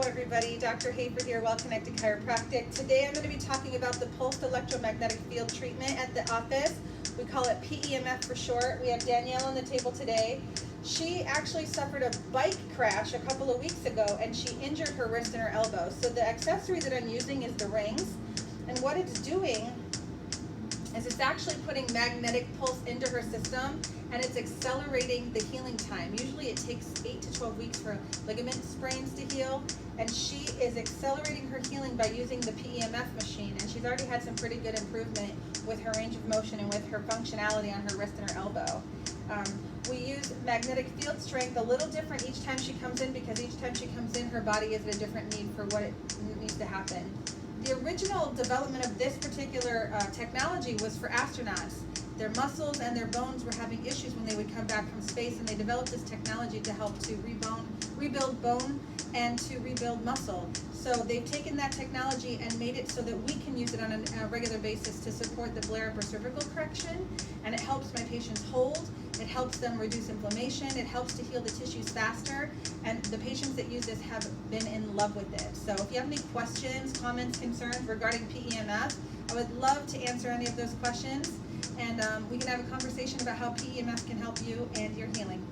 everybody, Dr. Hafer here, Well Connected Chiropractic. Today I'm going to be talking about the pulsed electromagnetic field treatment at the office. We call it PEMF for short. We have Danielle on the table today. She actually suffered a bike crash a couple of weeks ago and she injured her wrist and her elbow. So the accessory that I'm using is the rings, and what it's doing is it's actually putting magnetic pulse into her system, and it's accelerating the healing time. Usually it takes 8 to 12 weeks for ligament sprains to heal, and she is accelerating her healing by using the PEMF machine, and she's already had some pretty good improvement with her range of motion and with her functionality on her wrist and her elbow. We use magnetic field strength a little different each time she comes in, because each time she comes in her body is at a different need for what it needs to happen. The original development of this particular technology was for astronauts. Their muscles and their bones were having issues when they would come back from space, and they developed this technology to help to rebuild bone and to rebuild muscle. So they've taken that technology and made it so that we can use it on a regular basis to support the flare-up or cervical correction, and it helps my patients hold. It helps them reduce inflammation. It helps to heal the tissues faster, and the patients that use this have been in love with it. So if you have any questions, comments, concerns regarding PEMF, I would love to answer any of those questions, and we can have a conversation about how PEMF can help you and your healing.